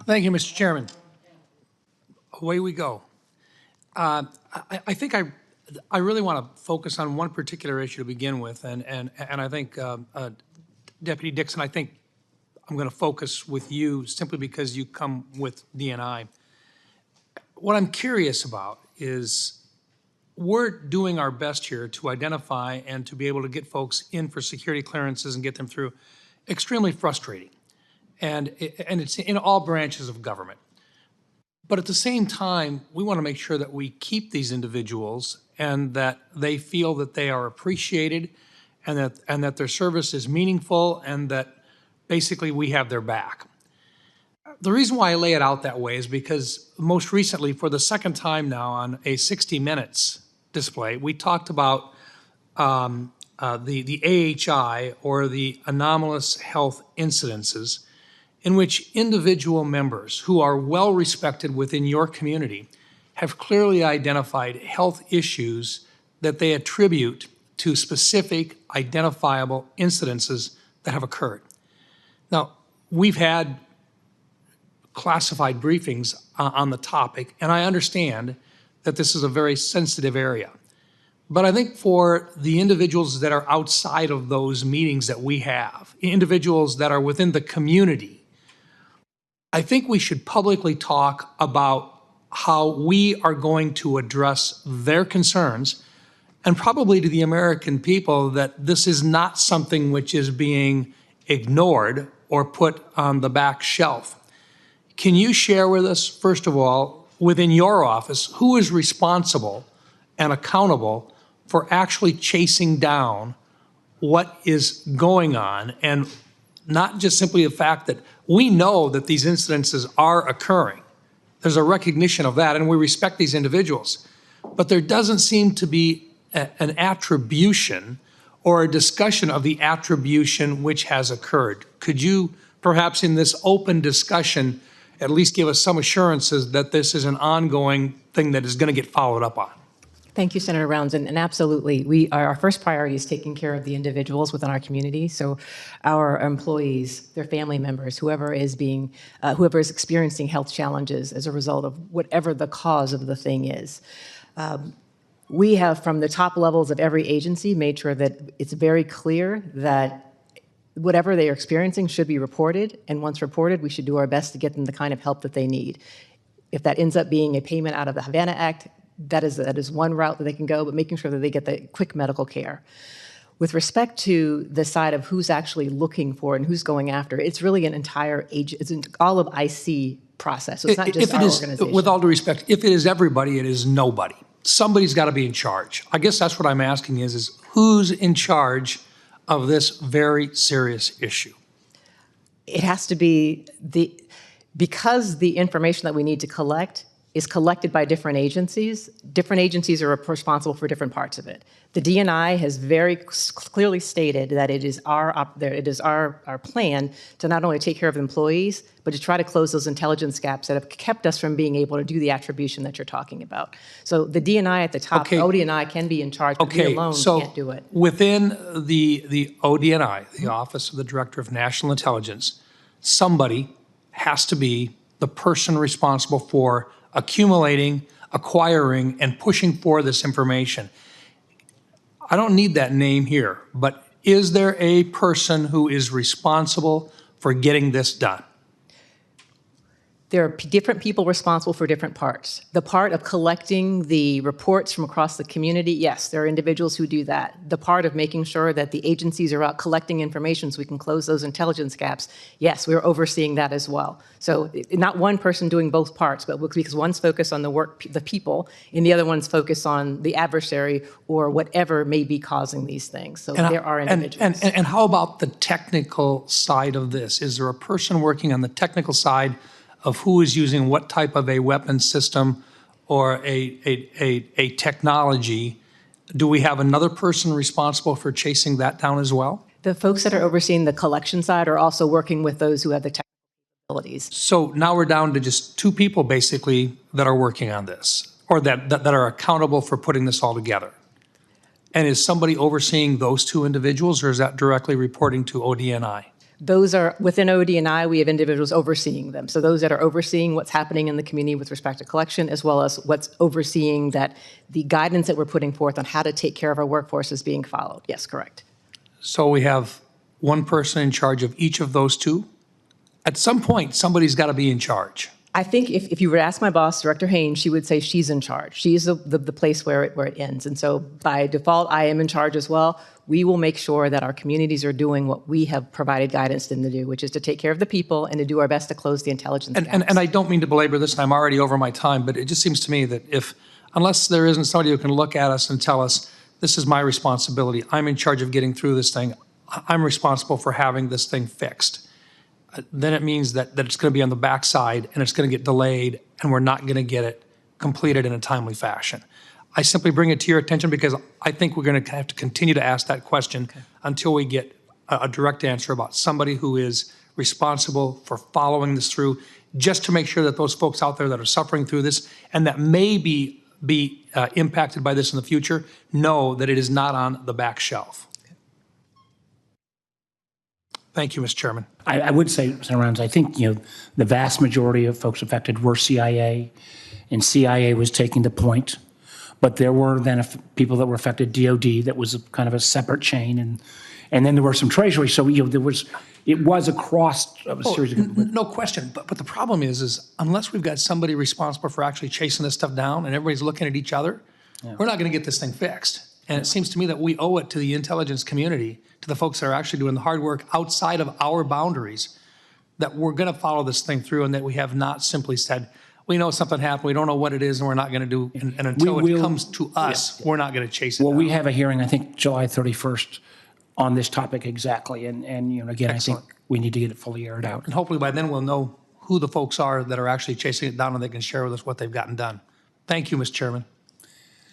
Thank you, Mr. Chairman. Away we go. I think I really want to focus on one particular issue to begin with, and I think, Deputy Dixon, I think I'm going to focus with you simply because you come with DNI. What I'm curious about is we're doing our best here to identify and to be able to get folks in for security clearances and get them through. Extremely frustrating. And it's in all branches of government. But at the same time, we want to make sure that we keep these individuals and that they feel that they are appreciated and that their service is meaningful and that basically we have their back. The reason why I lay it out that way is because most recently, for the second time now on a 60 Minutes display, we talked about the AHI, or the anomalous health incidences, in which individual members who are well respected within your community have clearly identified health issues that they attribute to specific identifiable incidences that have occurred. Now, we've had classified briefings on the topic, and I understand that this is a very sensitive area. But I think for the individuals that are outside of those meetings that we have, individuals that are within the community, I think we should publicly talk about how we are going to address their concerns, and probably to the American people that this is not something which is being ignored or put on the back shelf. Can you share with us, first of all, within your office, who is responsible and accountable for actually chasing down what is going on, and not just simply the fact that we know that these incidences are occurring. There's a recognition of that, and we respect these individuals. But there doesn't seem to be an attribution or a discussion of the attribution which has occurred. Could you, perhaps in this open discussion, at least give us some assurances that this is an ongoing thing that is going to get followed up on? Thank you, Senator Rounds, and absolutely, our first priority is taking care of the individuals within our community. So, our employees, their family members, whoever is experiencing health challenges as a result of whatever the cause of the thing is. We have, from the top levels of every agency, made sure that it's very clear that whatever they are experiencing should be reported, and once reported, we should do our best to get them the kind of help that they need. If that ends up being a payment out of the Havana Act, that is one route that they can go, but making sure that they get the quick medical care. With respect to the side of who's actually looking for and who's going after, it's really an entire it's all of IC process. So it's not just our organization. With all due respect, if it is everybody, it is nobody. Somebody's got to be in charge. I guess that's what I'm asking is who's in charge of this very serious issue? It has to be because the information that we need to collect is collected by different agencies. Different agencies are responsible for different parts of it. The DNI has very clearly stated that it is our plan to not only take care of employees, but to try to close those intelligence gaps that have kept us from being able to do the attribution that you're talking about. So the DNI at the top, ODNI can be in charge, but we alone can't do it. Within the ODNI, the Office of the Director of National Intelligence, somebody has to be the person responsible for accumulating, acquiring, and pushing for this information. I don't need that name here, but is there a person who is responsible for getting this done? There are different people responsible for different parts. The part of collecting the reports from across the community, yes, there are individuals who do that. The part of making sure that the agencies are out collecting information so we can close those intelligence gaps, yes, we're overseeing that as well. So not one person doing both parts, but because one's focused on the people, and the other one's focused on the adversary or whatever may be causing these things. So there are individuals. And how about the technical side of this? Is there a person working on the technical side of who is using what type of a weapon system or a technology? Do we have another person responsible for chasing that down as well? The folks that are overseeing the collection side are also working with those who have the technical abilities. So now we're down to just two people basically that are working on this, or that are accountable for putting this all together. And is somebody overseeing those two individuals, or is that directly reporting to ODNI? Those are, within ODNI, we have individuals overseeing them. So those that are overseeing what's happening in the community with respect to collection, as well as what's overseeing that the guidance that we're putting forth on how to take care of our workforce is being followed. Yes, correct. So we have one person in charge of each of those two? At some point, somebody's got to be in charge. I think if you were to ask my boss, Director Haynes, she would say she's in charge. She's the place where it ends. And so by default, I am in charge as well. We will make sure that our communities are doing what we have provided guidance to them to do, which is to take care of the people and to do our best to close the intelligence gaps. And I don't mean to belabor this, and I'm already over my time, but it just seems to me that unless there isn't somebody who can look at us and tell us, this is my responsibility, I'm in charge of getting through this thing, I'm responsible for having this thing fixed, then it means that it's going to be on the backside and it's going to get delayed and we're not going to get it completed in a timely fashion. I simply bring it to your attention because I think we're going to have to continue to ask that question until we get a direct answer about somebody who is responsible for following this through, just to make sure that those folks out there that are suffering through this and that may be impacted by this in the future know that it is not on the back shelf. Thank you, Mr. Chairman. I would say, Senator Rounds, I think, the vast majority of folks affected were CIA, and CIA was taking the point. But there were then people that were affected, DOD, that was kind of a separate chain, and then there were some Treasury. So it was across a series of. No question, but the problem is unless we've got somebody responsible for actually chasing this stuff down, and everybody's looking at each other, we're not going to get this thing fixed. And it seems to me that we owe it to the intelligence community, to the folks that are actually doing the hard work outside of our boundaries, that we're going to follow this thing through, and that we have not simply said, we know something happened, we don't know what it is, and we're not going to do, and until it comes to us, we're not going to chase it Well, down. we have a hearing, I think, July 31st on this topic exactly. And again, Excellent. I think we need to get it fully aired out. And hopefully by then we'll know who the folks are that are actually chasing it down, and they can share with us what they've gotten done. Thank you, Mr. Chairman.